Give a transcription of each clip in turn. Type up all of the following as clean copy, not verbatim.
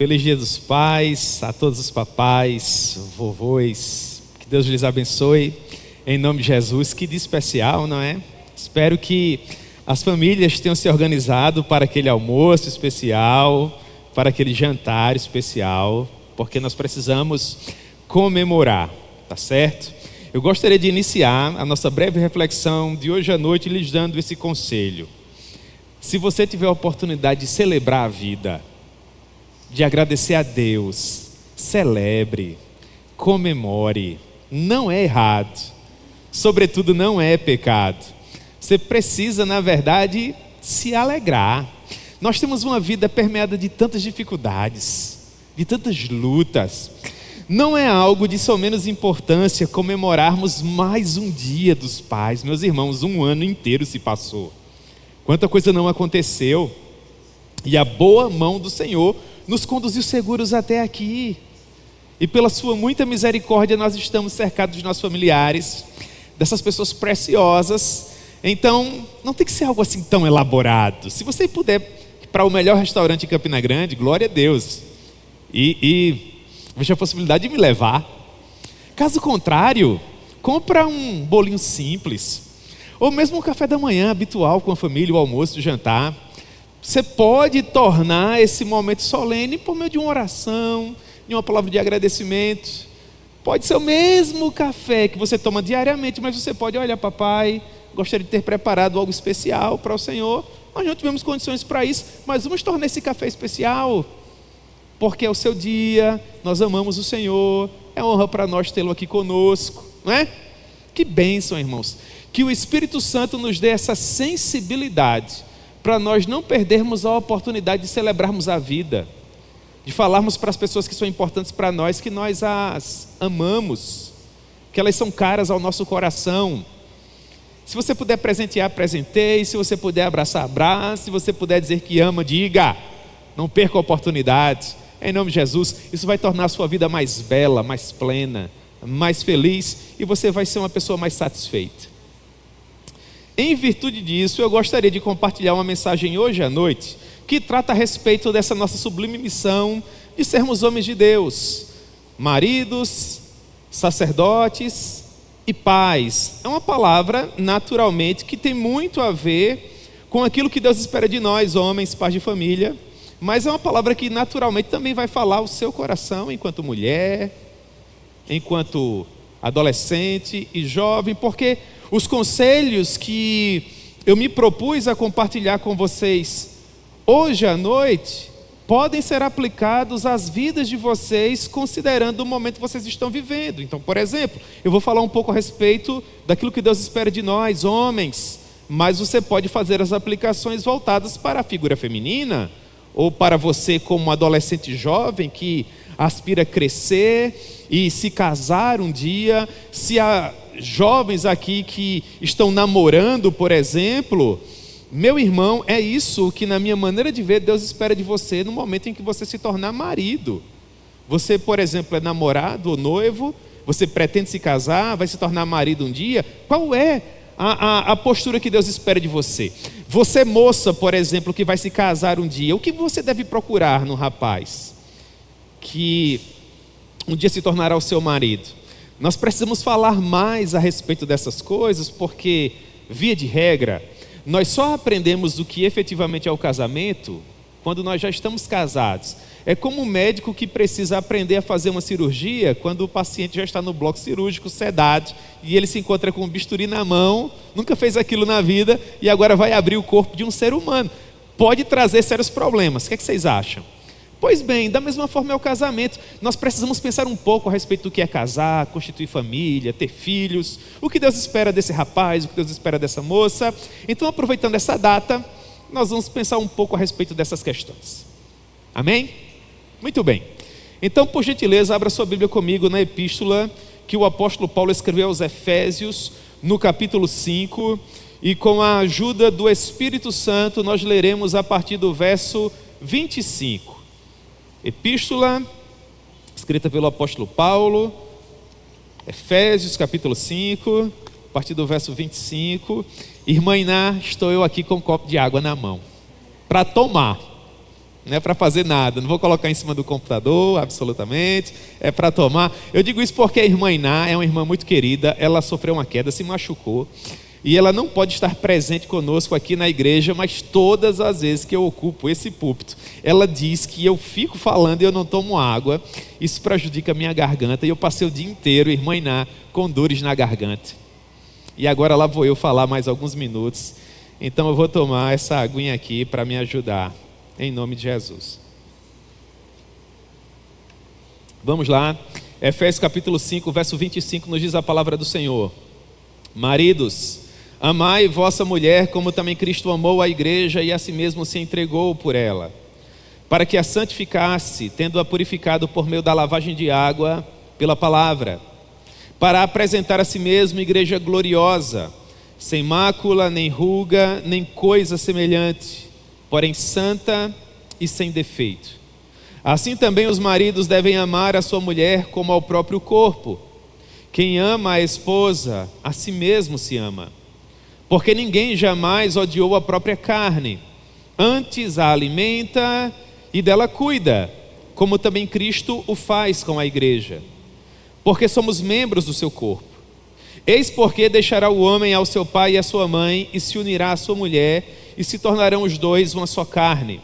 Feliz Dia dos Pais, a todos os papais, vovôs, que Deus lhes abençoe, em nome de Jesus. Que dia especial, não é? Espero que as famílias tenham se organizado para aquele almoço especial, para aquele jantar especial, porque nós precisamos comemorar, tá certo? Eu gostaria de iniciar a nossa breve reflexão de hoje à noite lhes dando esse conselho. Se você tiver a oportunidade de celebrar a vida, de agradecer a Deus, celebre, comemore, não é errado, sobretudo não é pecado. Você precisa, na verdade, se alegrar. Nós temos uma vida permeada de tantas dificuldades, de tantas lutas. Não é algo de só menos importância comemorarmos mais um dia dos pais. Meus irmãos, um ano inteiro se passou. Quanta coisa não aconteceu. E a boa mão do Senhor nos conduziu seguros até aqui. E pela sua muita misericórdia nós estamos cercados de nossos familiares, dessas pessoas preciosas. Então não tem que ser algo assim tão elaborado. Se você puder ir para o melhor restaurante em Campina Grande, glória a Deus, e veja a possibilidade de me levar. Caso contrário, compra um bolinho simples, ou mesmo um café da manhã habitual com a família, o almoço, o jantar. Você pode tornar esse momento solene por meio de uma oração, de uma palavra de agradecimento. Pode ser o mesmo café que você toma diariamente, mas você pode: olha, papai, gostaria de ter preparado algo especial para o Senhor. Nós não tivemos condições para isso, mas vamos tornar esse café especial, porque é o seu dia, nós amamos o Senhor, é honra para nós tê-lo aqui conosco, não é? Que bênção, irmãos, que o Espírito Santo nos dê essa sensibilidade para nós não perdermos a oportunidade de celebrarmos a vida, de falarmos para as pessoas que são importantes para nós que nós as amamos, que elas são caras ao nosso coração. Se você puder presentear, presenteie. Se você puder abraçar, abrace. Se você puder dizer que ama, diga. Não perca a oportunidade. Em nome de Jesus, isso vai tornar a sua vida mais bela, mais plena, mais feliz, e você vai ser uma pessoa mais satisfeita. Em virtude disso, eu gostaria de compartilhar uma mensagem hoje à noite que trata a respeito dessa nossa sublime missão de sermos homens de Deus, maridos, sacerdotes e pais. É uma palavra, naturalmente, que tem muito a ver com aquilo que Deus espera de nós, homens, pais de família, mas é uma palavra que naturalmente também vai falar ao seu coração enquanto mulher, enquanto adolescente e jovem, porque os conselhos que eu me propus a compartilhar com vocês hoje à noite podem ser aplicados às vidas de vocês, considerando o momento que vocês estão vivendo. Então, por exemplo, eu vou falar um pouco a respeito daquilo que Deus espera de nós, homens, mas você pode fazer as aplicações voltadas para a figura feminina, ou para você como adolescente jovem que aspira a crescer e se casar um dia. Se há jovens aqui que estão namorando, por exemplo, meu irmão, é isso que, na minha maneira de ver, Deus espera de você no momento em que você se tornar marido. Você, por exemplo, é namorado ou noivo, você pretende se casar, vai se tornar marido um dia. Qual é a postura que Deus espera de você? Você, moça, por exemplo, que vai se casar um dia, o que você deve procurar no rapaz que um dia se tornará o seu marido? Nós precisamos falar mais a respeito dessas coisas, porque, via de regra, nós só aprendemos o que efetivamente é o casamento quando nós já estamos casados. É como um médico que precisa aprender a fazer uma cirurgia quando o paciente já está no bloco cirúrgico, sedado, e ele se encontra com um bisturi na mão, nunca fez aquilo na vida, e agora vai abrir o corpo de um ser humano. Pode trazer sérios problemas. O que é que vocês acham? Pois bem, da mesma forma é o casamento. Nós precisamos pensar um pouco a respeito do que é casar, constituir família, ter filhos, o que Deus espera desse rapaz, o que Deus espera dessa moça. Então, aproveitando essa data, nós vamos pensar um pouco a respeito dessas questões. Amém? Muito bem. Então, por gentileza, abra sua Bíblia comigo na epístola que o apóstolo Paulo escreveu aos Efésios, no capítulo 5, e com a ajuda do Espírito Santo, nós leremos a partir do verso 25. Epístola escrita pelo apóstolo Paulo, Efésios capítulo 5, a partir do verso 25. Irmã Iná, estou eu aqui com um copo de água na mão para tomar. Não é para fazer nada, não vou colocar em cima do computador, absolutamente, é para tomar. Eu digo isso porque a irmã Iná é uma irmã muito querida, ela sofreu uma queda, se machucou, e ela não pode estar presente conosco aqui na igreja, mas todas as vezes que eu ocupo esse púlpito, ela diz que eu fico falando e eu não tomo água, isso prejudica a minha garganta, e eu passei o dia inteiro, irmã Iná, com dores na garganta. E agora lá vou eu falar mais alguns minutos, então eu vou tomar essa aguinha aqui para me ajudar, em nome de Jesus. Vamos lá, Efésios capítulo 5, verso 25, nos diz a palavra do Senhor: maridos, amai vossa mulher, como também Cristo amou a igreja e a si mesmo se entregou por ela, para que a santificasse, tendo-a purificado por meio da lavagem de água pela palavra, para apresentar a si mesmo igreja gloriosa, sem mácula, nem ruga, nem coisa semelhante, porém santa e sem defeito. Assim também os maridos devem amar a sua mulher como ao próprio corpo. Quem ama a esposa, a si mesmo se ama. Porque ninguém jamais odiou a própria carne, antes a alimenta e dela cuida, como também Cristo o faz com a igreja. Porque somos membros do seu corpo. Eis porque deixará o homem ao seu pai e à sua mãe, e se unirá à sua mulher, e se tornarão os dois uma só carne.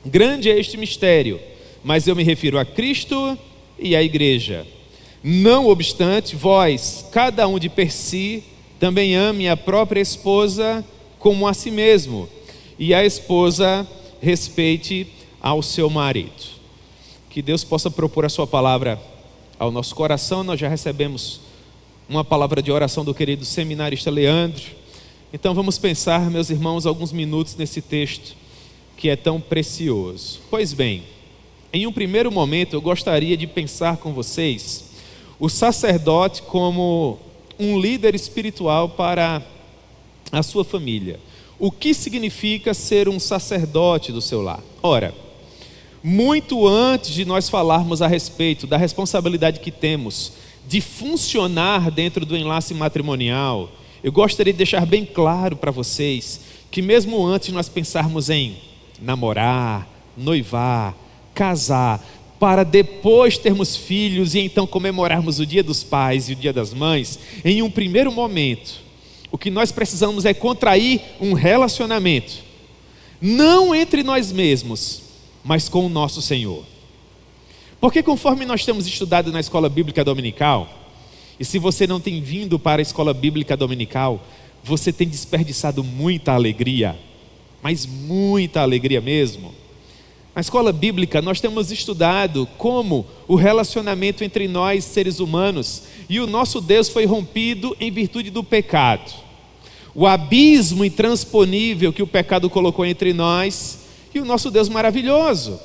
Grande é este mistério, mas eu me refiro a Cristo e à igreja. Não obstante, vós, cada um de per si, também ame a própria esposa como a si mesmo, e a esposa respeite ao seu marido. Que Deus possa propor a sua palavra ao nosso coração. Nós já recebemos uma palavra de oração do querido seminarista Leandro. Então vamos pensar, meus irmãos, alguns minutos nesse texto que é tão precioso. Pois bem, em um primeiro momento eu gostaria de pensar com vocês o sacerdote como um líder espiritual para a sua família. O que significa ser um sacerdote do seu lar? Ora, muito antes de nós falarmos a respeito da responsabilidade que temos de funcionar dentro do enlace matrimonial, eu gostaria de deixar bem claro para vocês que mesmo antes de nós pensarmos em namorar, noivar, casar, para depois termos filhos e então comemorarmos o Dia dos Pais e o Dia das Mães, em um primeiro momento, o que nós precisamos é contrair um relacionamento, não entre nós mesmos, mas com o nosso Senhor. Porque conforme nós temos estudado na escola bíblica dominical, e se você não tem vindo para a escola bíblica dominical, você tem desperdiçado muita alegria, mas muita alegria mesmo. Na escola bíblica nós temos estudado como o relacionamento entre nós seres humanos e o nosso Deus foi rompido em virtude do pecado. O abismo intransponível que o pecado colocou entre nós e o nosso Deus maravilhoso.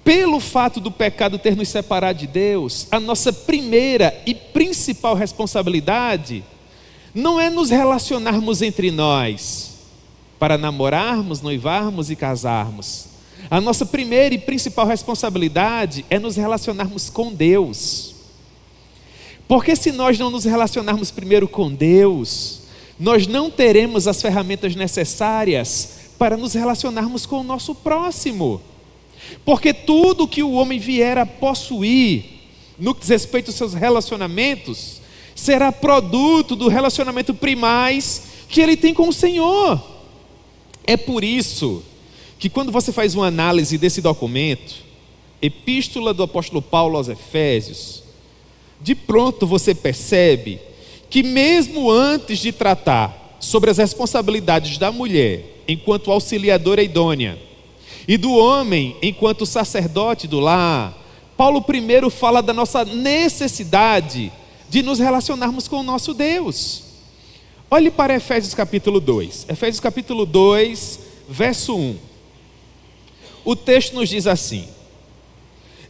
Pelo fato do pecado ter nos separado de Deus, a nossa primeira e principal responsabilidade não é nos relacionarmos entre nós para namorarmos, noivarmos e casarmos. A nossa primeira e principal responsabilidade é nos relacionarmos com Deus. Porque se nós não nos relacionarmos primeiro com Deus, nós não teremos as ferramentas necessárias para nos relacionarmos com o nosso próximo. Porque tudo que o homem vier a possuir, no que diz respeito aos seus relacionamentos, será produto do relacionamento primaz que ele tem com o Senhor. É por isso que quando você faz uma análise desse documento, Epístola do apóstolo Paulo aos Efésios, de pronto você percebe que mesmo antes de tratar sobre as responsabilidades da mulher enquanto auxiliadora idônea e do homem enquanto sacerdote do lar, Paulo primeiro fala da nossa necessidade de nos relacionarmos com o nosso Deus. Olhe para Efésios capítulo 2. Efésios capítulo 2, verso 1. O texto nos diz assim: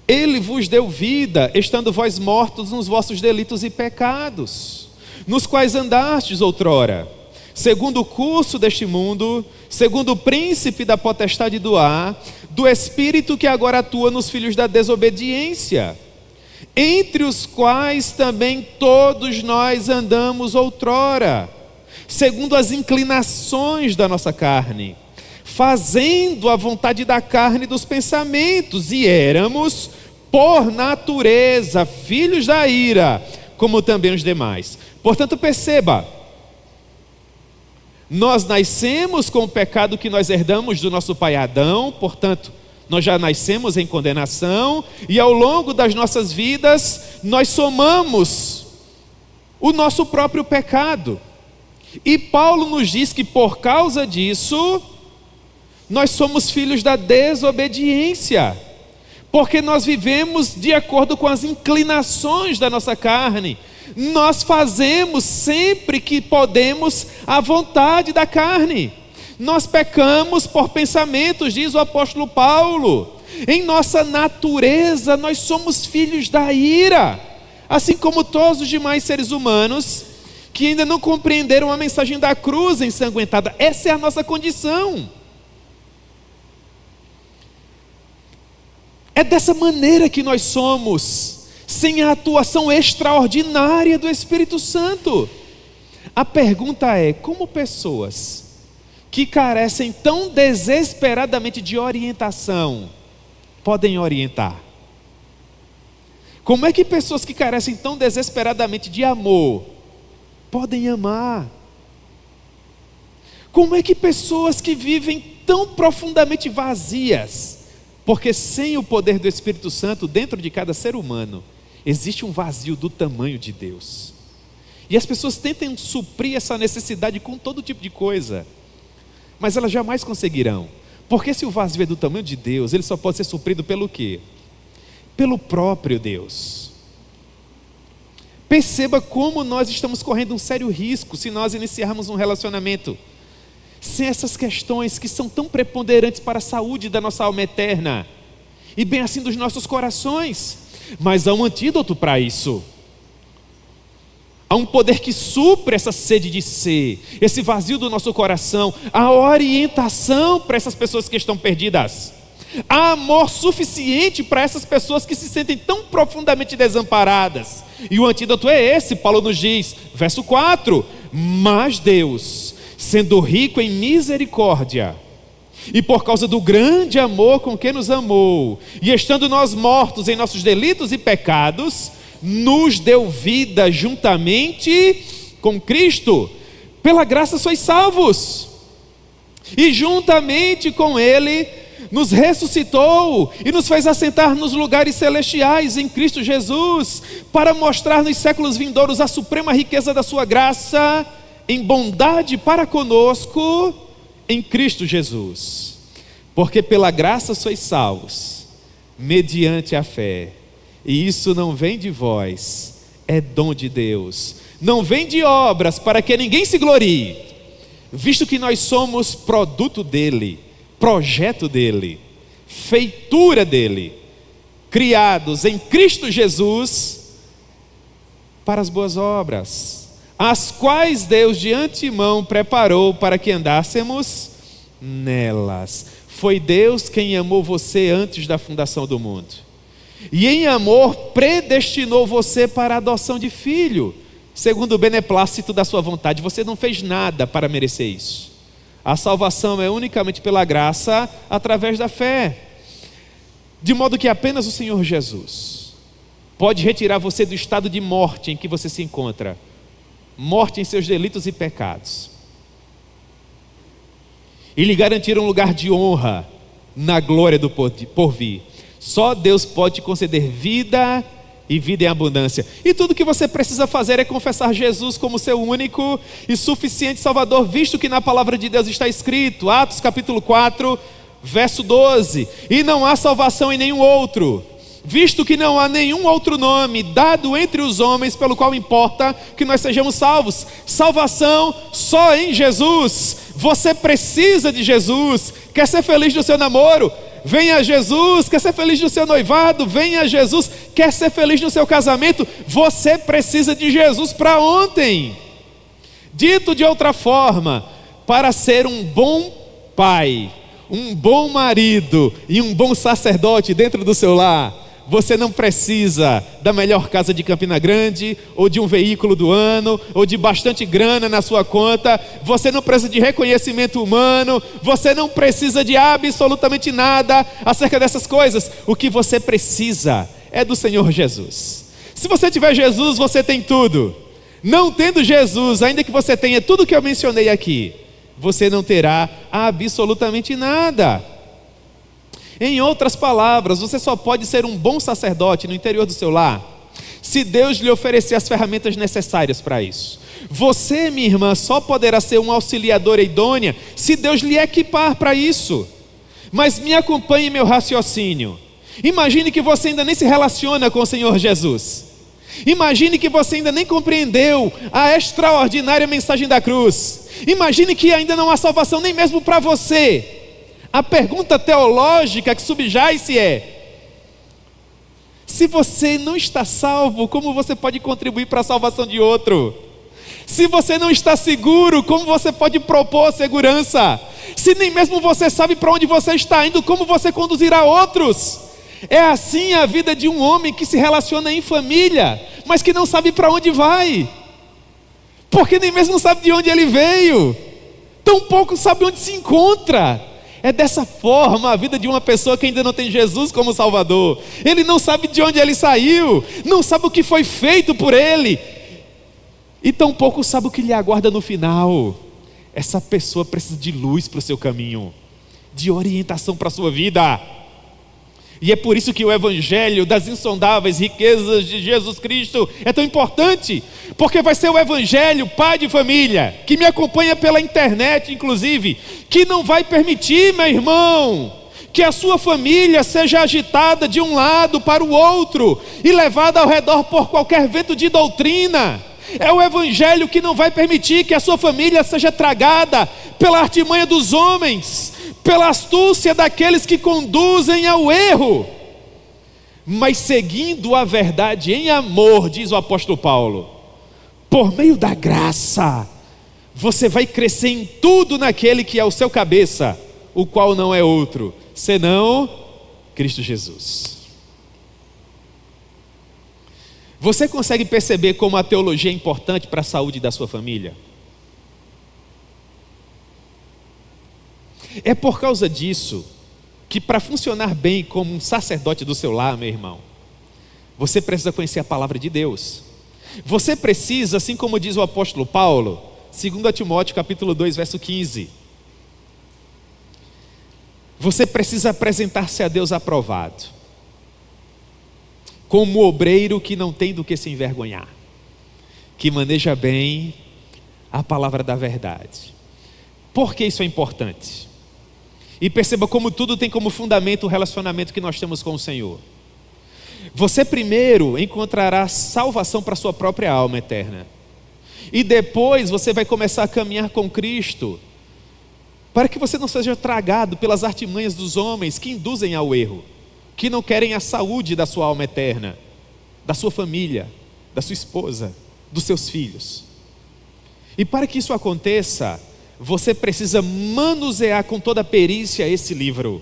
Ele vos deu vida, estando vós mortos nos vossos delitos e pecados, nos quais andastes outrora, segundo o curso deste mundo, segundo o príncipe da potestade do ar, do espírito que agora atua nos filhos da desobediência, entre os quais também todos nós andamos outrora, segundo as inclinações da nossa carne, fazendo a vontade da carne e dos pensamentos, e éramos, por natureza, filhos da ira, como também os demais. Portanto, perceba, nós nascemos com o pecado que nós herdamos do nosso pai Adão, portanto, nós já nascemos em condenação, e ao longo das nossas vidas, nós somamos o nosso próprio pecado. E Paulo nos diz que por causa disso, nós somos filhos da desobediência, porque nós vivemos de acordo com as inclinações da nossa carne. Nós fazemos sempre que podemos a vontade da carne. Nós pecamos por pensamentos, diz o apóstolo Paulo. Em nossa natureza, nós somos filhos da ira, assim como todos os demais seres humanos que ainda não compreenderam a mensagem da cruz ensanguentada. Essa é a nossa condição. É dessa maneira que nós somos, sem a atuação extraordinária do Espírito Santo. A pergunta é: como pessoas que carecem tão desesperadamente de orientação podem orientar? Como é que pessoas que carecem tão desesperadamente de amor podem amar? Como é que pessoas que vivem tão profundamente vazias, porque sem o poder do Espírito Santo dentro de cada ser humano existe um vazio do tamanho de Deus, e as pessoas tentam suprir essa necessidade com todo tipo de coisa, mas elas jamais conseguirão, porque se o vazio é do tamanho de Deus, ele só pode ser suprido pelo quê? Pelo próprio Deus. Perceba como nós estamos correndo um sério risco se nós iniciarmos um relacionamento sem essas questões que são tão preponderantes para a saúde da nossa alma eterna, e bem assim dos nossos corações. Mas há um antídoto para isso. Há um poder que supre essa sede de ser, esse vazio do nosso coração, a orientação para essas pessoas que estão perdidas. Há amor suficiente para essas pessoas que se sentem tão profundamente desamparadas. E o antídoto é esse, Paulo nos diz, verso 4: mas Deus, sendo rico em misericórdia, e por causa do grande amor com que nos amou, e estando nós mortos em nossos delitos e pecados, nos deu vida juntamente com Cristo. Pela graça sois salvos, e juntamente com Ele nos ressuscitou e nos fez assentar nos lugares celestiais em Cristo Jesus, para mostrar nos séculos vindouros a suprema riqueza da sua graça em bondade para conosco em Cristo Jesus. Porque pela graça sois salvos, mediante a fé, e isso não vem de vós, é dom de Deus, não vem de obras, para que ninguém se glorie, visto que nós somos produto dele, projeto dele, feitura dele, criados em Cristo Jesus para as boas obras, as quais Deus de antemão preparou para que andássemos nelas. Foi Deus quem amou você antes da fundação do mundo, e em amor predestinou você para a adoção de filho, segundo o beneplácito da sua vontade. Você não fez nada para merecer isso. A salvação é unicamente pela graça, através da fé, de modo que apenas o Senhor Jesus pode retirar você do estado de morte em que você se encontra, morte em seus delitos e pecados, e lhe garantir um lugar de honra na glória do porvir. Só Deus pode te conceder vida e vida em abundância. E tudo que você precisa fazer é confessar Jesus como seu único e suficiente Salvador, visto que na palavra de Deus está escrito, Atos capítulo 4, verso 12: e não há salvação em nenhum outro, visto que não há nenhum outro nome dado entre os homens pelo qual importa que nós sejamos salvos. Salvação só em Jesus. Você precisa de Jesus. Quer ser feliz no seu namoro? Venha a Jesus. Quer ser feliz no seu noivado? Venha a Jesus. Quer ser feliz no seu casamento? Você precisa de Jesus para ontem. Dito de outra forma, para ser um bom pai, um bom marido e um bom sacerdote dentro do seu lar, Você não precisa da melhor casa de Campina Grande, ou de um veículo do ano, ou de bastante grana na sua conta. Você não precisa de reconhecimento humano. Você não precisa de absolutamente nada acerca dessas coisas. O que você precisa é do Senhor Jesus. Se você tiver Jesus, você tem tudo. Não tendo Jesus, ainda que você tenha tudo que eu mencionei aqui, você não terá absolutamente nada. Em outras palavras, você só pode ser um bom sacerdote no interior do seu lar se Deus lhe oferecer as ferramentas necessárias para isso. Você, minha irmã, só poderá ser uma auxiliadora idônea se Deus lhe equipar para isso. Mas me acompanhe em meu raciocínio. Imagine que você ainda nem se relaciona com o Senhor Jesus. Imagine que você ainda nem compreendeu a extraordinária mensagem da cruz. Imagine que ainda não há salvação nem mesmo para você. A pergunta teológica que subjaz-se é: se você não está salvo, como você pode contribuir para a salvação de outro? Se você não está seguro, como você pode propor segurança? Se nem mesmo você sabe para onde você está indo, como você conduzirá outros? É assim a vida de um homem que se relaciona em família, mas que não sabe para onde vai, porque nem mesmo sabe de onde ele veio, tampouco sabe onde se encontra. É dessa forma a vida de uma pessoa que ainda não tem Jesus como Salvador. Ele não sabe de onde ele saiu, não sabe o que foi feito por ele, e tampouco sabe o que lhe aguarda no final. Essa pessoa precisa de luz para o seu caminho, de orientação para a sua vida. E é por isso que o evangelho das insondáveis riquezas de Jesus Cristo é tão importante, porque vai ser o evangelho, pai de família, que me acompanha pela internet inclusive, que não vai permitir, meu irmão, que a sua família seja agitada de um lado para o outro e levada ao redor por qualquer vento de doutrina. É o evangelho que não vai permitir que a sua família seja tragada pela artimanha dos homens, pela astúcia daqueles que conduzem ao erro, mas seguindo a verdade em amor, diz o apóstolo Paulo, por meio da graça, você vai crescer em tudo naquele que é o seu cabeça, o qual não é outro, senão Cristo Jesus. Você consegue perceber como a teologia é importante para a saúde da sua família? É por causa disso que, para funcionar bem como um sacerdote do seu lar, meu irmão, você precisa conhecer a palavra de Deus. Você precisa, assim como diz o apóstolo Paulo, 2 Timóteo capítulo 2, verso 15, você precisa apresentar-se a Deus aprovado, como obreiro que não tem do que se envergonhar, que maneja bem a palavra da verdade. Por que isso é importante? E perceba como tudo tem como fundamento o relacionamento que nós temos com o Senhor. Você primeiro encontrará salvação para a sua própria alma eterna, e depois você vai começar a caminhar com Cristo, para que você não seja tragado pelas artimanhas dos homens que induzem ao erro, que não querem a saúde da sua alma eterna, da sua família, da sua esposa, dos seus filhos. E para que isso aconteça, você precisa manusear com toda a perícia esse livro,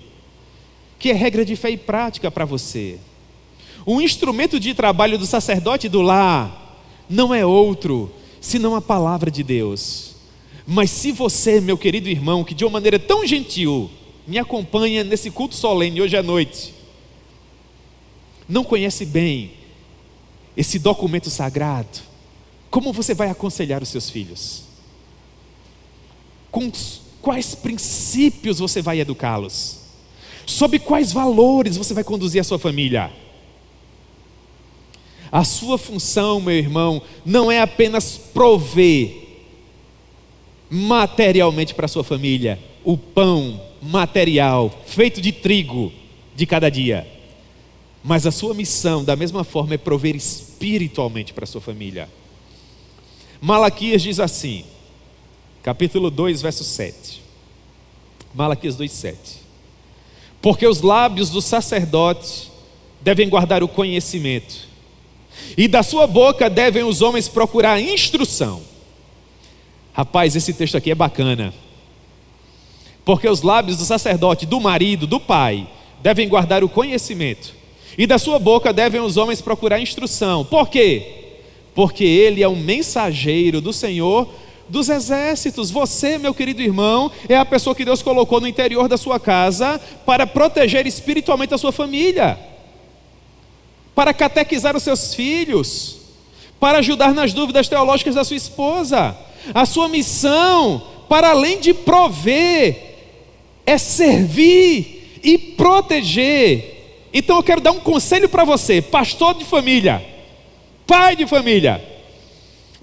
que é regra de fé e prática para você. O instrumento de trabalho do sacerdote do lar não é outro senão a palavra de Deus. Mas se você, meu querido irmão, que de uma maneira tão gentil me acompanha nesse culto solene hoje à noite, não conhece bem esse documento sagrado, como você vai aconselhar os seus filhos? Com quais princípios você vai educá-los? Sob quais valores você vai conduzir a sua família? A sua função, meu irmão, não é apenas prover materialmente para a sua família o pão material feito de trigo de cada dia, mas a sua missão da mesma forma é prover espiritualmente para a sua família. Malaquias diz assim, capítulo 2, verso 7. Malaquias 2, 7. Porque os lábios do sacerdote devem guardar o conhecimento, e da sua boca devem os homens procurar instrução. Rapaz, esse texto aqui é bacana. Porque os lábios do sacerdote, do marido, do pai, devem guardar o conhecimento, E da sua boca devem os homens procurar instrução. Por quê? Porque ele é um mensageiro do Senhor dos exércitos. Você, meu querido irmão, é a pessoa que Deus colocou no interior da sua casa para proteger espiritualmente a sua família, para catequizar os seus filhos, para ajudar nas dúvidas teológicas da sua esposa. A sua missão, para além de prover, é servir e proteger. Então eu quero dar um conselho para você, pastor de família, pai de família.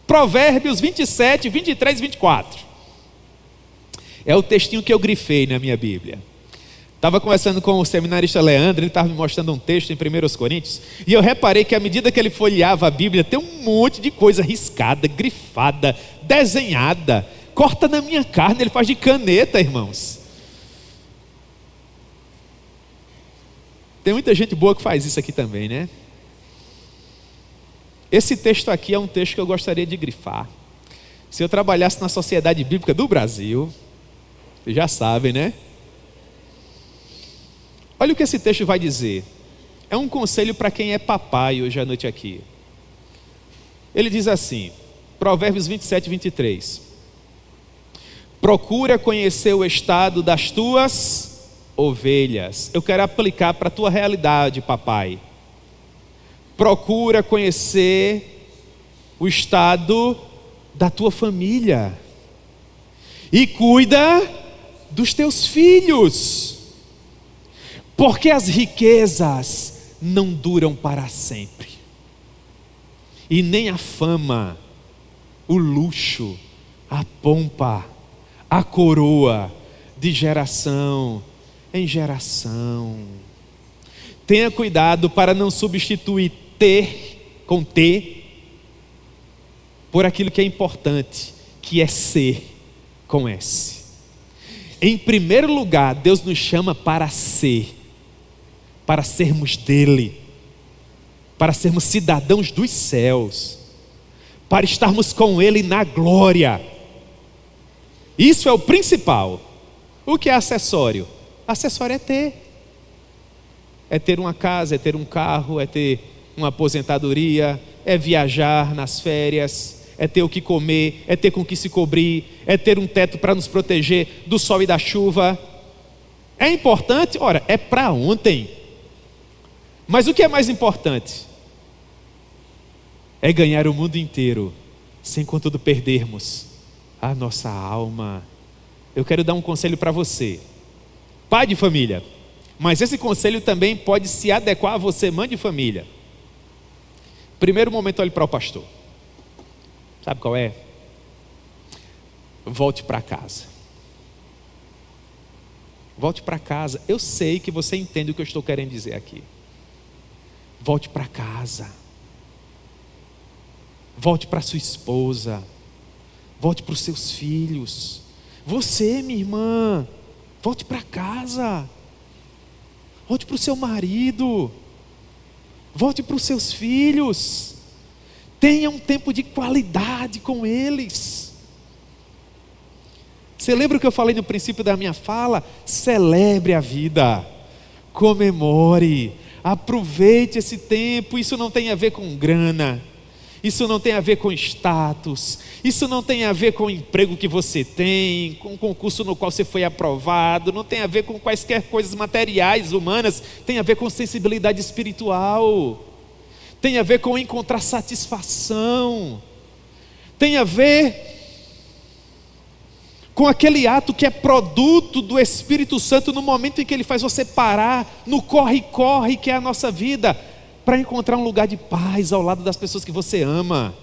Provérbios 27, 23 e 24. É o textinho que eu grifei na minha Bíblia. Estava conversando com o seminarista Leandro, ele estava me mostrando um texto em 1 Coríntios, e eu reparei que à medida que ele folheava a Bíblia, tem um monte de coisa riscada, grifada, desenhada, corta na minha carne, ele faz de caneta, irmãos. Tem muita gente boa que faz isso aqui também, né? Esse texto aqui é um texto que eu gostaria de grifar. Se eu trabalhasse na Sociedade Bíblica do Brasil, vocês já sabem, né? Olha o que esse texto vai dizer. É um conselho para quem é papai hoje à noite aqui. Ele diz assim, Provérbios 27, 23. Procura conhecer o estado das tuas ovelhas. Eu quero aplicar para a tua realidade, papai. Procura conhecer o estado da tua família e cuida dos teus filhos, porque as riquezas não duram para sempre, e nem a fama, o luxo, a pompa, a coroa de geração em geração. Tenha cuidado para não substituir ter com ter por aquilo que é importante, que é ser com S. Em primeiro lugar, Deus nos chama para ser, para sermos dele, para sermos cidadãos dos céus, para estarmos com ele na glória. Isso é o principal. O que é acessório? Acessório é ter uma casa, é ter um carro, é ter uma aposentadoria, é viajar nas férias, é ter o que comer, é ter com o que se cobrir, é ter um teto para nos proteger do sol e da chuva. É importante? Ora, é para ontem. Mas o que é mais importante? É ganhar o mundo inteiro, sem contudo perdermos a nossa alma. Eu quero dar um conselho para você, pai de família, mas esse conselho também pode se adequar a você, mãe de família. Primeiro momento, olhe para o pastor. Sabe qual é? Volte para casa. Volte para casa. Eu sei que você entende o que eu estou querendo dizer aqui. Volte para casa. Volte para sua esposa. Volte para os seus filhos. Você, minha irmã, volte para casa. Volte para o seu marido. Volte para os seus filhos. Tenha um tempo de qualidade com eles. Você lembra o que eu falei no princípio da minha fala? Celebre a vida. Comemore. Aproveite esse tempo. Isso não tem a ver com grana. Isso não tem a ver com status, isso não tem a ver com o emprego que você tem, com o concurso no qual você foi aprovado, não tem a ver com quaisquer coisas materiais, humanas, tem a ver com sensibilidade espiritual, tem a ver com encontrar satisfação, tem a ver com aquele ato que é produto do Espírito Santo no momento em que ele faz você parar no corre-corre que é a nossa vida, para encontrar um lugar de paz ao lado das pessoas que você ama.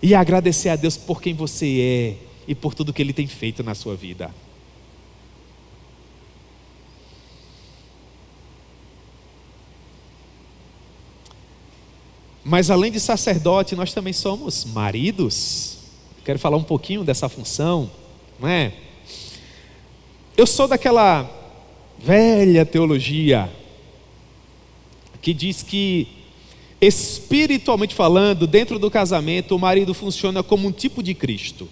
E agradecer a Deus por quem você é e por tudo que Ele tem feito na sua vida. Mas além de sacerdote, nós também somos maridos. Quero falar um pouquinho dessa função, não é? Eu sou daquela velha teologia que diz que, espiritualmente falando, dentro do casamento, o marido funciona como um tipo de Cristo.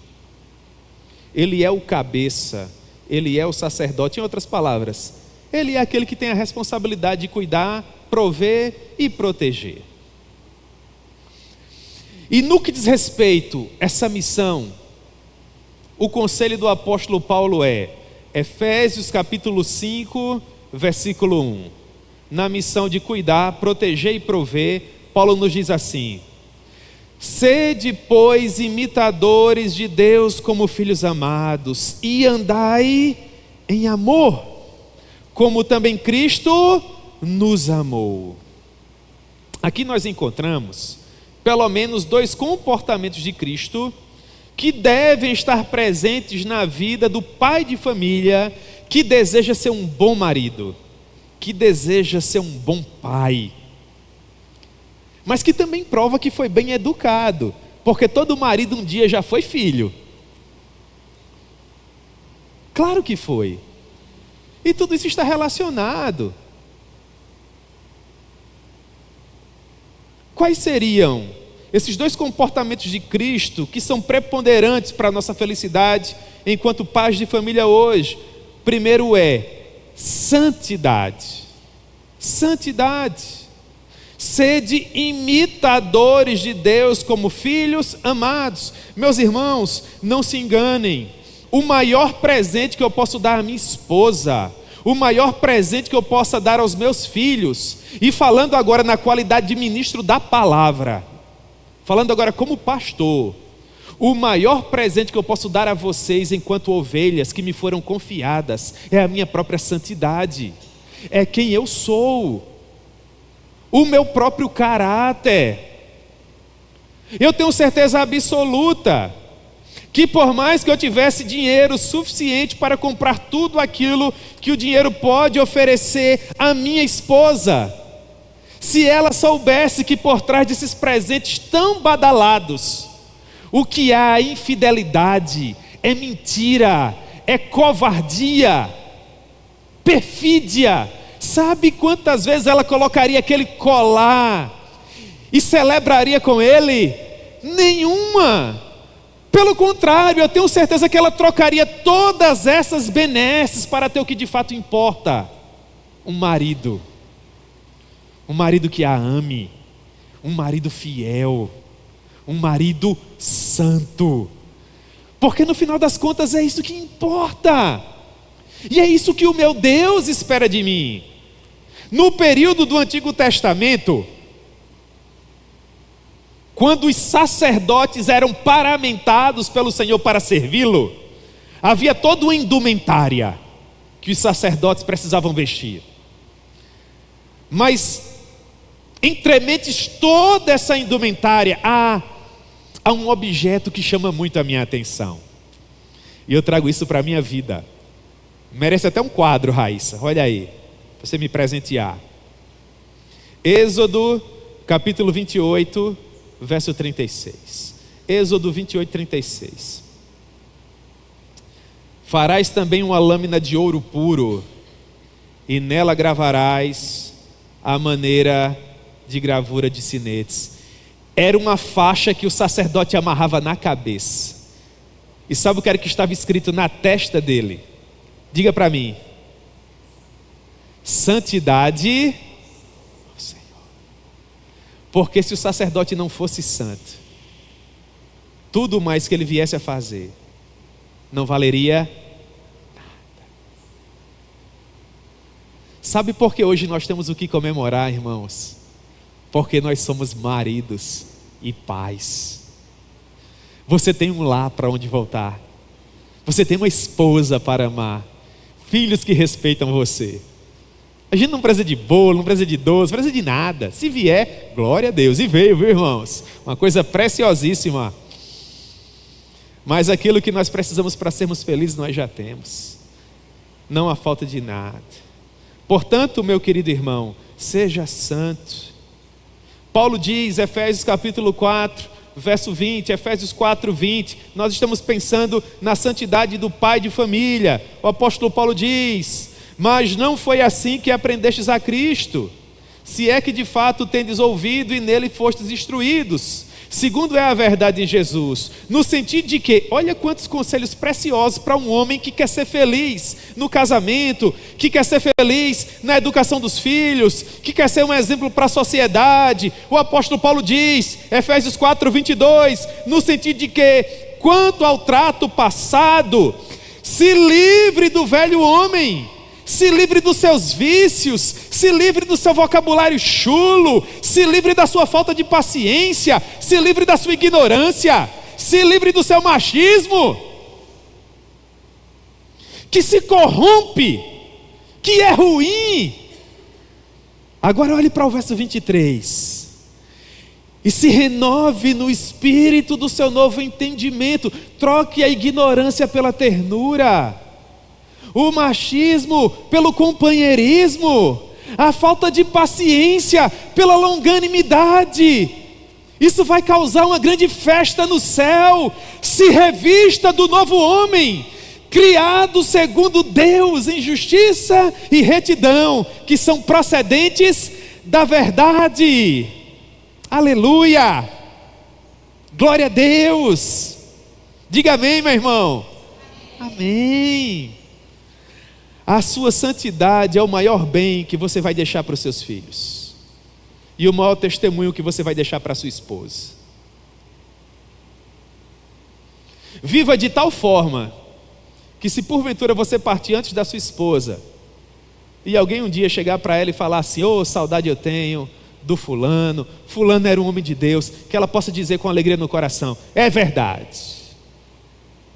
Ele é o cabeça, ele é o sacerdote. Em outras palavras, Ele é aquele que tem a responsabilidade de cuidar, prover e proteger. E no que diz respeito a essa missão, o conselho do apóstolo Paulo é Efésios capítulo 5, versículo 1. Na missão de cuidar, proteger e prover, Paulo nos diz assim: sede, pois, imitadores de Deus como filhos amados, e andai em amor, como também Cristo nos amou. Aqui nós encontramos pelo menos 2 comportamentos de Cristo que devem estar presentes na vida do pai de família que deseja ser um bom marido, que deseja ser um bom pai, mas que também prova que foi bem educado, porque todo marido um dia já foi filho. Claro que foi. E tudo isso está relacionado. Quais seriam esses 2 comportamentos de Cristo que são preponderantes para a nossa felicidade enquanto pais de família hoje? Primeiro é santidade. Santidade. Sede imitadores de Deus como filhos amados. Meus irmãos, não se enganem. O maior presente que eu posso dar à minha esposa, o maior presente que eu possa dar aos meus filhos, e falando agora na qualidade de ministro da palavra, falando agora como pastor, o maior presente que eu posso dar a vocês enquanto ovelhas que me foram confiadas é a minha própria santidade, é quem eu sou, o meu próprio caráter. Eu tenho certeza absoluta que por mais que eu tivesse dinheiro suficiente para comprar tudo aquilo que o dinheiro pode oferecer à minha esposa, se ela soubesse que por trás desses presentes tão badalados, o que há é infidelidade, é mentira, é covardia, perfídia. Sabe quantas vezes ela colocaria aquele colar e celebraria com ele? Nenhuma. Pelo contrário, eu tenho certeza que ela trocaria todas essas benesses para ter o que de fato importa: um marido que a ame, um marido fiel, um marido santo, porque no final das contas é isso que importa, e é isso que o meu Deus espera de mim. No período do Antigo Testamento, quando os sacerdotes eram paramentados pelo Senhor para servi-lo, havia toda uma indumentária que os sacerdotes precisavam vestir. Mas, entre mentes toda essa indumentária, há um objeto que chama muito a minha atenção. E eu trago isso para a minha vida. Merece até um quadro, Raíssa, olha aí, para você me presentear. Êxodo, capítulo 28, verso 36. Êxodo 28, 36. Farás também uma lâmina de ouro puro, e nela gravarás a maneira de gravura de sinetes. Era uma faixa que o sacerdote amarrava na cabeça. E sabe o que era que estava escrito na testa dele? Diga para mim. Santidade, Senhor. Porque se o sacerdote não fosse santo, tudo mais que ele viesse a fazer não valeria nada. Sabe por que hoje nós temos o que comemorar, irmãos? Porque nós somos maridos e pais. Você tem um lar para onde voltar. Você tem uma esposa para amar. Filhos que respeitam você. A gente não precisa de bolo, não precisa de doce, não precisa de nada. Se vier, glória a Deus. E veio, viu, irmãos? Uma coisa preciosíssima. Mas aquilo que nós precisamos para sermos felizes, nós já temos. Não há falta de nada. Portanto, meu querido irmão, seja santo. Paulo diz, Efésios capítulo 4, verso 20, Efésios 4, 20, nós estamos pensando na santidade do pai de família. O apóstolo Paulo diz: mas não foi assim que aprendestes a Cristo, se é que de fato tendes ouvido e nele fostes instruídos, segundo é a verdade em Jesus, no sentido de que, olha quantos conselhos preciosos para um homem que quer ser feliz no casamento, que quer ser feliz na educação dos filhos, que quer ser um exemplo para a sociedade. O apóstolo Paulo diz, Efésios 4:22, no sentido de que, quanto ao trato passado, se livre do velho homem, se livre dos seus vícios, se livre do seu vocabulário chulo, se livre da sua falta de paciência, se livre da sua ignorância, se livre do seu machismo, que se corrompe, que é ruim. Agora olhe para o verso 23. E se renove no espírito do seu novo entendimento. Troque a ignorância pela ternura, o machismo pelo companheirismo, a falta de paciência pela longanimidade. Isso vai causar uma grande festa no céu. Se revista do novo homem, criado segundo Deus em justiça e retidão, que são procedentes da verdade. Aleluia! Glória a Deus! Diga amém, meu irmão. Amém. A sua santidade é o maior bem que você vai deixar para os seus filhos, e o maior testemunho que você vai deixar para a sua esposa. Viva de tal forma que, se porventura você partir antes da sua esposa, e alguém um dia chegar para ela e falar assim: "Oh, saudade eu tenho do fulano, fulano era um homem de Deus", que ela possa dizer com alegria no coração: "É verdade,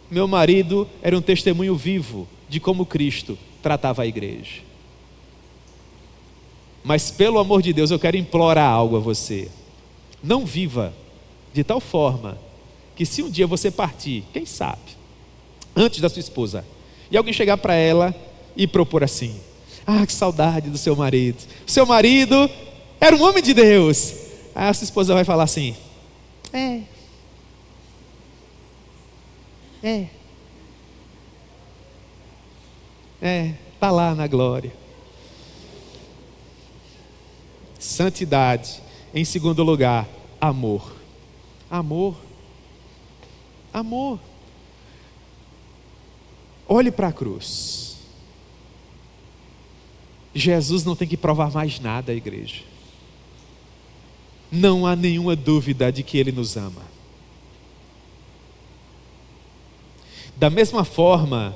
meu marido era um testemunho vivo de como Cristo tratava a igreja". Mas pelo amor de Deus, eu quero implorar algo a você: não viva de tal forma que, se um dia você partir, quem sabe, antes da sua esposa, e alguém chegar para ela e propor assim: "Ah, que saudade do seu marido, seu marido era um homem de Deus", aí a sua esposa vai falar assim: está lá na glória. Santidade. Em segundo lugar, amor. Amor. Amor. Olhe para a cruz. Jesus não tem que provar mais nada à igreja. Não há nenhuma dúvida de que Ele nos ama. Da mesma forma,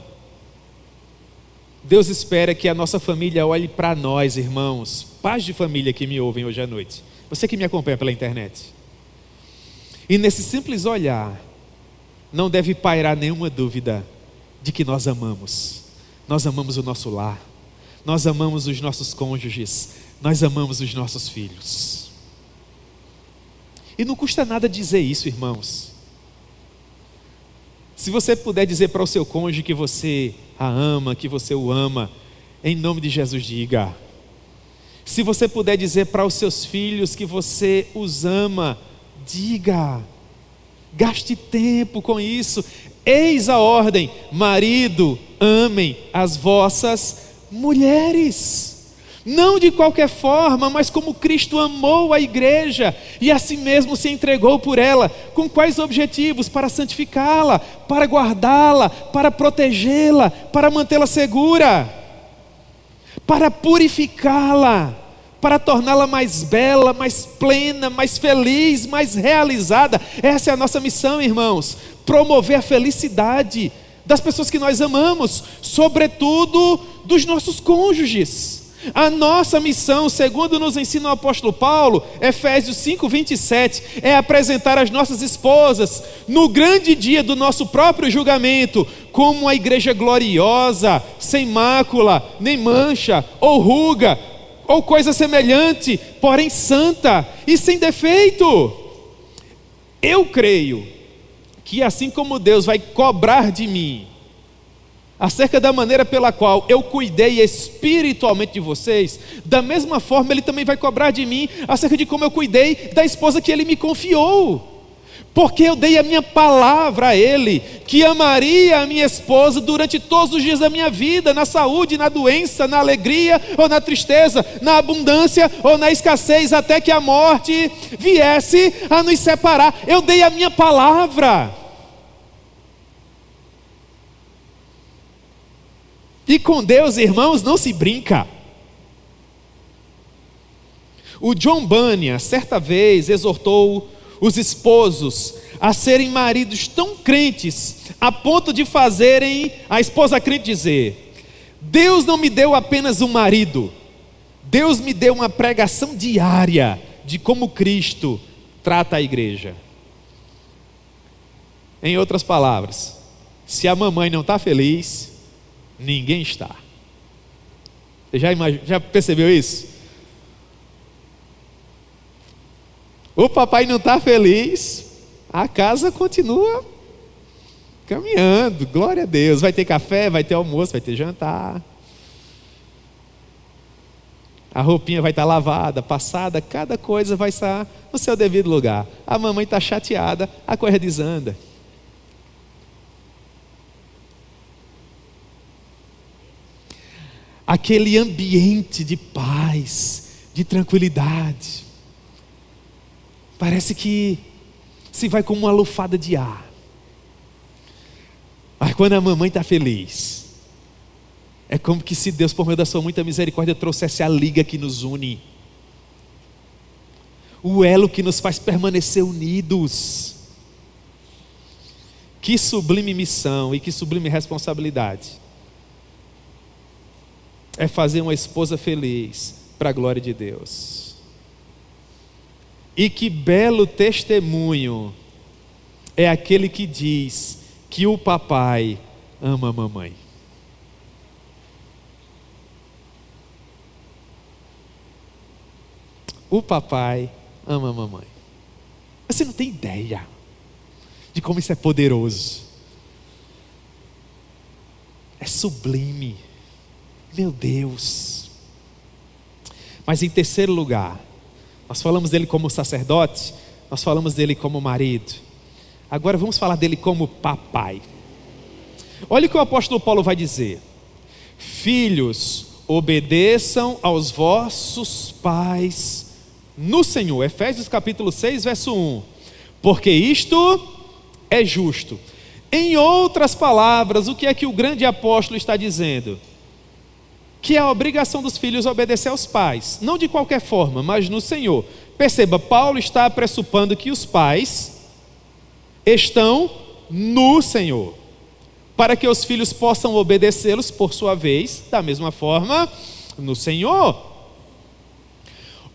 Deus espera que a nossa família olhe para nós, irmãos, pais de família que me ouvem hoje à noite, você que me acompanha pela internet, e nesse simples olhar, não deve pairar nenhuma dúvida de que nós amamos o nosso lar, nós amamos os nossos cônjuges, nós amamos os nossos filhos. E não custa nada dizer isso, irmãos. Se você puder dizer para o seu cônjuge que você a ama, que você o ama, em nome de Jesus, diga. Se você puder dizer para os seus filhos que você os ama, diga. Gaste tempo com isso. Eis a ordem: marido, amem as vossas mulheres. Não de qualquer forma, mas como Cristo amou a igreja e a si mesmo se entregou por ela. Com quais objetivos? Para santificá-la, para guardá-la, para protegê-la, para mantê-la segura, para purificá-la, para torná-la mais bela, mais plena, mais feliz, mais realizada. Essa é a nossa missão, irmãos: promover a felicidade das pessoas que nós amamos, sobretudo dos nossos cônjuges. A nossa missão, segundo nos ensina o apóstolo Paulo, Efésios 5:27, é apresentar as nossas esposas no grande dia do nosso próprio julgamento como uma igreja gloriosa, sem mácula, nem mancha, ou ruga, ou coisa semelhante, porém santa e sem defeito. Eu creio que, assim como Deus vai cobrar de mim acerca da maneira pela qual eu cuidei espiritualmente de vocês, da mesma forma Ele também vai cobrar de mim acerca de como eu cuidei da esposa que Ele me confiou. porque eu dei a minha palavra a ele, que amaria a minha esposa durante todos os dias da minha vida, na saúde, na doença, na alegria ou na tristeza, na abundância ou na escassez, até que a morte viesse a nos separar. Eu dei a minha palavra. E com Deus, irmãos, não se brinca. O John Bunyan, certa vez, exortou os esposos a serem maridos tão crentes, a ponto de fazerem a esposa crente dizer: Deus não me deu apenas um marido, Deus me deu uma pregação diária de como Cristo trata a igreja. Em outras palavras, se a mamãe não está feliz, ninguém está. Você já percebeu isso? O papai não está feliz, a casa continua caminhando, glória a Deus. Vai ter café, vai ter almoço, vai ter jantar. A roupinha vai estar lavada, passada, cada coisa vai estar no seu devido lugar. A mamãe está chateada, a coisa desanda. Aquele ambiente de paz, de tranquilidade, parece que se vai como uma lufada de ar. Mas quando a mamãe está feliz, é como que se Deus, por meio da sua muita misericórdia, trouxesse a liga que nos une, o elo que nos faz permanecer unidos. Que sublime missão e que sublime responsabilidade é fazer uma esposa feliz para a glória de Deus. E que belo testemunho é aquele que diz que o papai ama a mamãe. O papai ama a mamãe. Você não tem ideia de como isso é poderoso. É sublime. Meu Deus. Mas em terceiro lugar, nós falamos dele como sacerdote, nós falamos dele como marido. Agora vamos falar dele como papai. Olha o que o apóstolo Paulo vai dizer: filhos, obedeçam aos vossos pais no Senhor. Efésios capítulo 6, verso 1. Porque isto é justo. Em outras palavras, o que é que o grande apóstolo está dizendo? Que é a obrigação dos filhos obedecer aos pais, não de qualquer forma, mas no Senhor. Perceba, Paulo está pressupondo que os pais estão no Senhor, para que os filhos possam obedecê-los por sua vez, da mesma forma, no Senhor.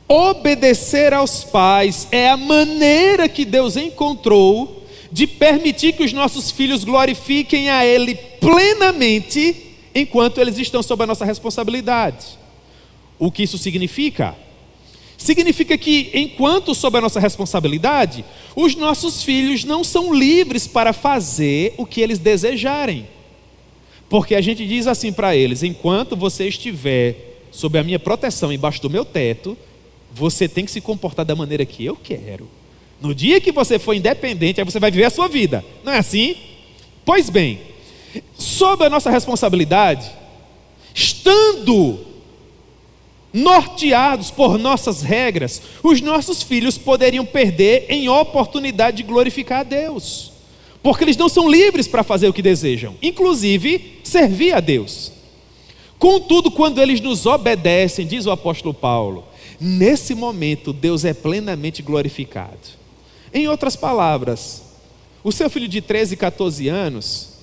Obedecer aos pais é a maneira que Deus encontrou de permitir que os nossos filhos glorifiquem a Ele plenamente, enquanto eles estão sob a nossa responsabilidade. O que isso significa? Significa que, enquanto sob a nossa responsabilidade, os nossos filhos não são livres para fazer o que eles desejarem. Porque a gente diz assim para eles: enquanto você estiver sob a minha proteção, embaixo do meu teto, você tem que se comportar da maneira que eu quero. No dia que você for independente, aí você vai viver a sua vida. Não é assim? Pois bem, sob a nossa responsabilidade, estando norteados por nossas regras, os nossos filhos poderiam perder em oportunidade de glorificar a Deus, porque eles não são livres para fazer o que desejam, inclusive servir a Deus. Contudo, quando eles nos obedecem, diz o apóstolo Paulo, nesse momento Deus é plenamente glorificado. Em outras palavras, o seu filho de 13, 14 anos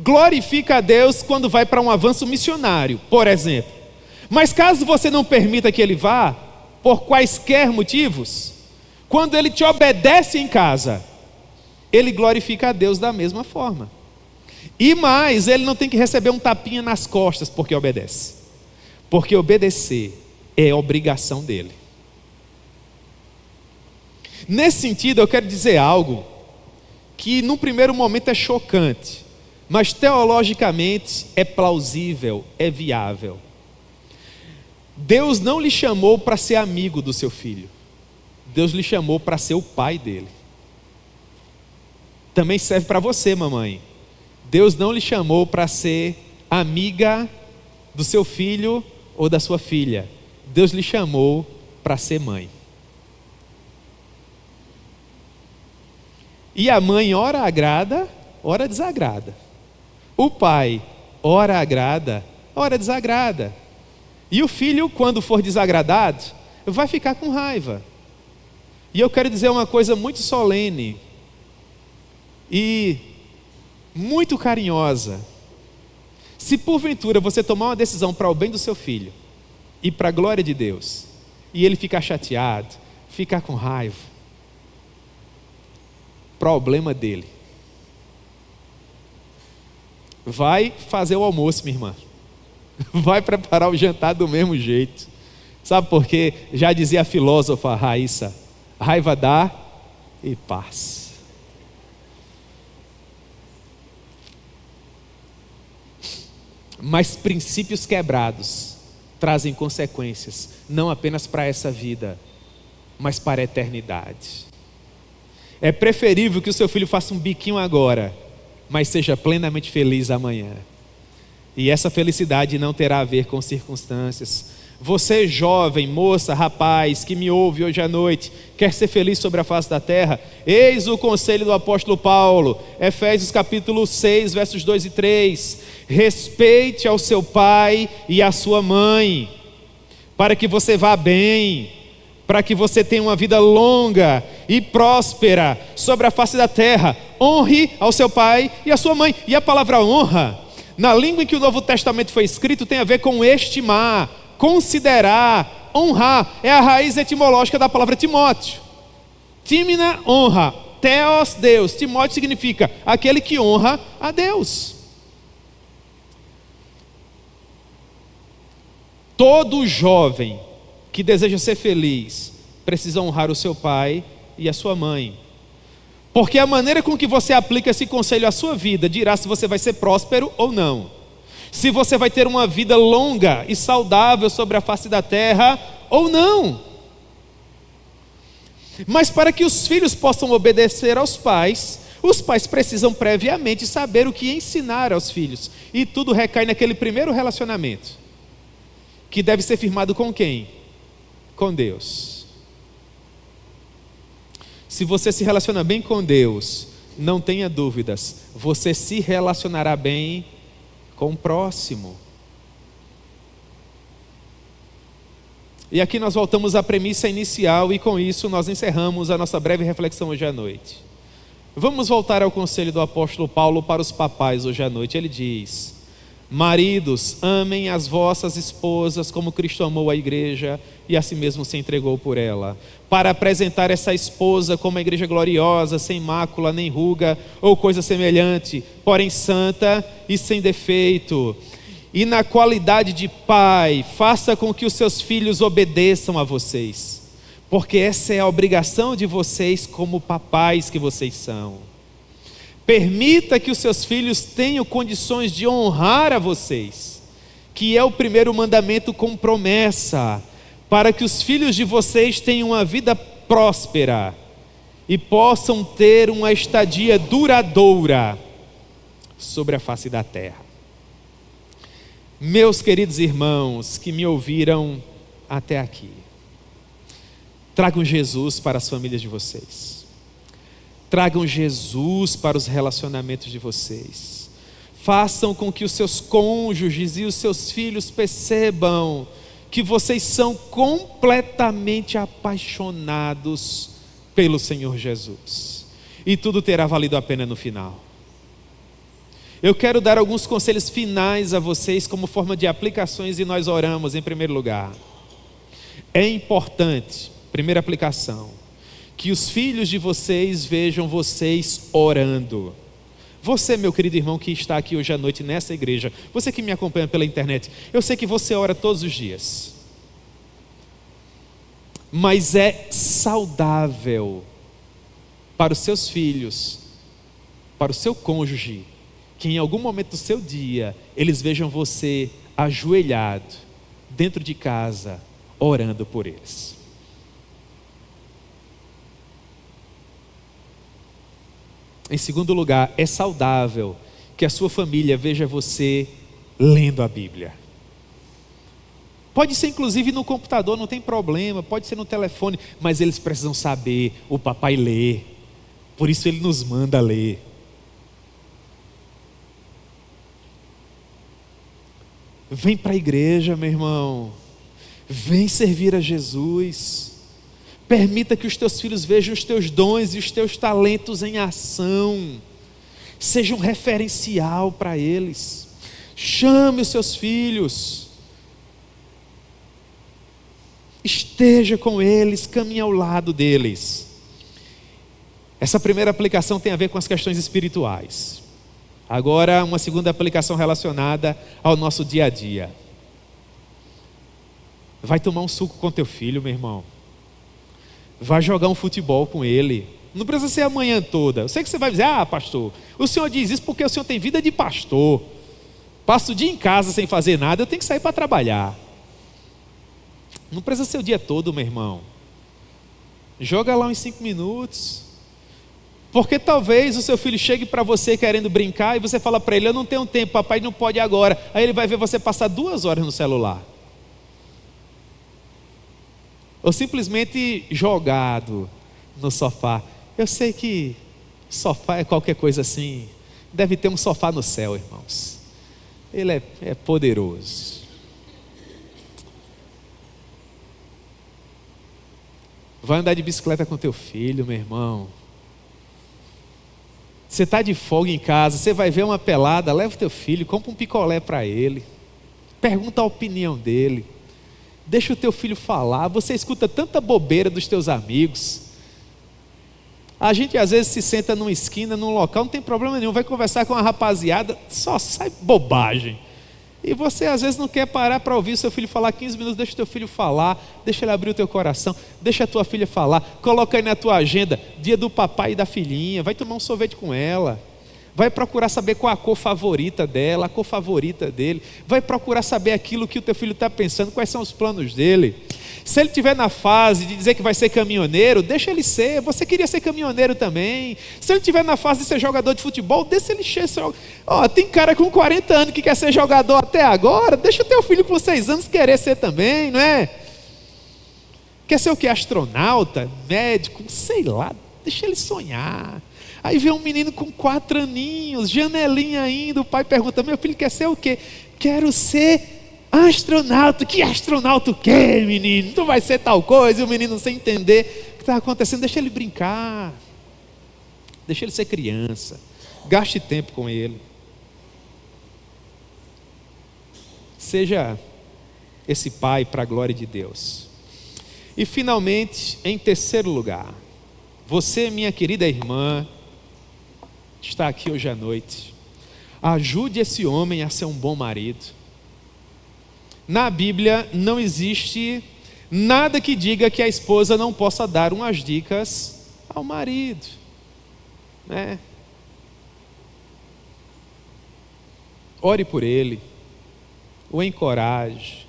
glorifica a Deus quando vai para um avanço missionário, por exemplo. Mas caso você não permita que ele vá, por quaisquer motivos, quando ele te obedece em casa, ele glorifica a Deus da mesma forma. E mais, ele não tem que receber um tapinha nas costas porque obedece. Porque obedecer é obrigação dele. Nesse sentido, eu quero dizer algo que num primeiro momento é chocante, mas teologicamente é plausível, é viável. Deus não lhe chamou para ser amigo do seu filho. Deus lhe chamou para ser o pai dele. também serve para você, mamãe. Deus não lhe chamou para ser amiga do seu filho ou da sua filha. Deus lhe chamou para ser mãe. E a mãe ora agrada, ora desagrada. O pai ora agrada, ora desagrada. E o filho, quando for desagradado, vai ficar com raiva. E eu quero dizer uma coisa muito solene e muito carinhosa. Se porventura você tomar uma decisão para o bem do seu filho e para a glória de Deus, e ele ficar chateado, ficar com raiva, problema dele. Vai fazer o almoço, minha irmã. Vai preparar o jantar do mesmo jeito. Sabe por quê? Já dizia a filósofa Raíssa: raiva dá e paz. Mas princípios quebrados trazem consequências, não apenas para essa vida, mas para a eternidade. É preferível que o seu filho faça um biquinho agora, mas seja plenamente feliz amanhã. E essa felicidade não terá a ver com circunstâncias. Você, jovem, moça, rapaz, que me ouve hoje à noite, quer ser feliz sobre a face da terra? Eis o conselho do apóstolo Paulo, Efésios capítulo 6, versos 2 e 3. Respeite ao seu pai e à sua mãe, para que você vá bem, para que você tenha uma vida longa e próspera sobre a face da terra. Honre ao seu pai e à sua mãe. E a palavra honra, na língua em que o Novo Testamento foi escrito, tem a ver com estimar, considerar, honrar. É a raiz etimológica da palavra Timóteo. Tímina, honra. Theos, Deus. Timóteo significa aquele que honra a Deus. Todo jovem que deseja ser feliz precisa honrar o seu pai e a sua mãe. Porque a maneira com que você aplica esse conselho à sua vida dirá se você vai ser próspero ou não. Se você vai ter uma vida longa e saudável sobre a face da terra ou não. Mas para que os filhos possam obedecer aos pais, os pais precisam previamente saber o que ensinar aos filhos. E tudo recai naquele primeiro relacionamento, que deve ser firmado com quem? Com Deus. Se você se relaciona bem com Deus, não tenha dúvidas, você se relacionará bem com o próximo. E aqui nós voltamos à premissa inicial e com isso nós encerramos a nossa breve reflexão hoje à noite. Vamos voltar ao conselho do apóstolo Paulo para os papais hoje à noite. Ele diz: maridos, amem as vossas esposas como Cristo amou a igreja e a si mesmo se entregou por ela, para apresentar essa esposa como a igreja gloriosa, sem mácula, nem ruga ou coisa semelhante, porém santa e sem defeito. E na qualidade de pai, faça com que os seus filhos obedeçam a vocês, porque essa é a obrigação de vocês como papais que vocês são. Permita que os seus filhos tenham condições de honrar a vocês, que é o primeiro mandamento com promessa, para que os filhos de vocês tenham uma vida próspera e possam ter uma estadia duradoura sobre a face da terra. Meus queridos irmãos que me ouviram até aqui, tragam Jesus para as famílias de vocês. Tragam Jesus para os relacionamentos de vocês. Façam com que os seus cônjuges e os seus filhos percebam que vocês são completamente apaixonados pelo Senhor Jesus. E tudo terá valido a pena no final. Eu quero dar alguns conselhos finais a vocês como forma de aplicações e nós oramos em primeiro lugar. É importante, primeira aplicação, que os filhos de vocês vejam vocês orando. Você, meu querido irmão que está aqui hoje à noite nessa igreja, você que me acompanha pela internet, eu sei que você ora todos os dias. Mas é saudável para os seus filhos, para o seu cônjuge, que em algum momento do seu dia, eles vejam você ajoelhado, dentro de casa, orando por eles. Em segundo lugar, é saudável que a sua família veja você lendo a Bíblia. Pode ser inclusive no computador, não tem problema, pode ser no telefone, mas eles precisam saber, o papai lê, por isso ele nos manda ler. Vem para a igreja, meu irmão, vem servir a Jesus, permita que os teus filhos vejam os teus dons e os teus talentos em ação, seja um referencial para eles, chame os seus filhos, esteja com eles, caminhe ao lado deles. Essa primeira aplicação tem a ver com as questões espirituais. Agora, uma segunda aplicação relacionada ao nosso dia a dia. Vai tomar um suco com teu filho, meu irmão. Vai jogar um futebol com ele. Não precisa ser a manhã toda. Eu sei que você vai dizer, pastor, o senhor diz isso porque o senhor tem vida de pastor. Passo o dia em casa sem fazer nada, eu tenho que sair para trabalhar. Não precisa ser o dia todo, meu irmão. Joga lá uns 5 minutos. Porque talvez o seu filho chegue para você querendo brincar e você fala para ele, eu não tenho tempo, papai não pode agora. Aí ele vai ver você passar 2 horas no celular. Ou simplesmente jogado no sofá. Eu sei que sofá é qualquer coisa assim. Deve ter um sofá no céu, irmãos. Ele é poderoso. Vai andar de bicicleta com teu filho, meu irmão. Você está de folga em casa, você vai ver uma pelada, leva o teu filho, compra um picolé para ele, pergunta a opinião dele, deixa o teu filho falar. Você escuta tanta bobeira dos teus amigos. A gente às vezes se senta numa esquina, num local, não tem problema nenhum, vai conversar com a rapaziada, só sai bobagem. E você às vezes não quer parar para ouvir o seu filho falar 15 minutos, deixa o teu filho falar, deixa ele abrir o teu coração, deixa a tua filha falar, coloca aí na tua agenda, dia do papai e da filhinha, vai tomar um sorvete com ela, vai procurar saber qual a cor favorita dela, a cor favorita dele, vai procurar saber aquilo que o teu filho está pensando, quais são os planos dele. Se ele estiver na fase de dizer que vai ser caminhoneiro, deixa ele ser, você queria ser caminhoneiro também. Se ele estiver na fase de ser jogador de futebol, deixa ele ser. Tem cara com 40 anos que quer ser jogador até agora, deixa o teu filho com 6 anos querer ser também, não é? Quer ser o quê? Astronauta, médico, sei lá, deixa ele sonhar. Aí vem um menino com 4 aninhos, janelinha ainda, o pai pergunta, meu filho quer ser o quê? Quero ser astronauta. Que astronauta o quê, menino? Tu vai ser tal coisa, e o menino sem entender o que está acontecendo. Deixa ele brincar, deixa ele ser criança, gaste tempo com ele, seja esse pai para a glória de Deus. E finalmente, em terceiro lugar, você, minha querida irmã, está aqui hoje à noite, ajude esse homem a ser um bom marido. Na Bíblia não existe nada que diga que a esposa não possa dar umas dicas ao marido, né? Ore por ele, o encoraje,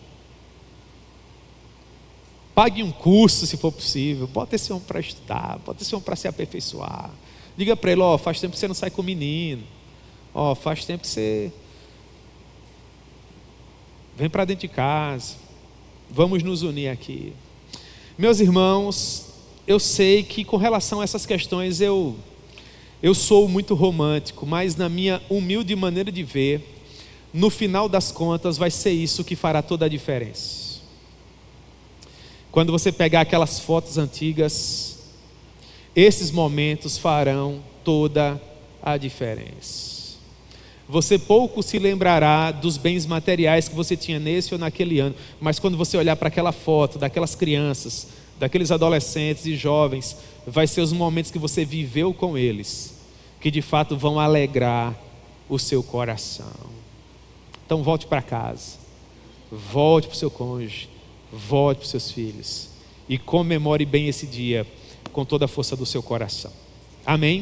pague um curso se for possível, bota esse homem para estudar, bota esse homem para se aperfeiçoar. Diga para ele, faz tempo que você não sai com o menino, faz tempo que você vem para dentro de casa, vamos nos unir aqui. Meus irmãos, eu sei que com relação a essas questões eu sou muito romântico, mas na minha humilde maneira de ver, no final das contas vai ser isso que fará toda a diferença. Quando você pegar aquelas fotos antigas, esses momentos farão toda a diferença. Você pouco se lembrará dos bens materiais que você tinha nesse ou naquele ano, mas quando você olhar para aquela foto daquelas crianças, daqueles adolescentes e jovens, vai ser os momentos que você viveu com eles, que de fato vão alegrar o seu coração. Então volte para casa, volte para o seu cônjuge, volte para os seus filhos e comemore bem esse dia com toda a força do seu coração. Amém?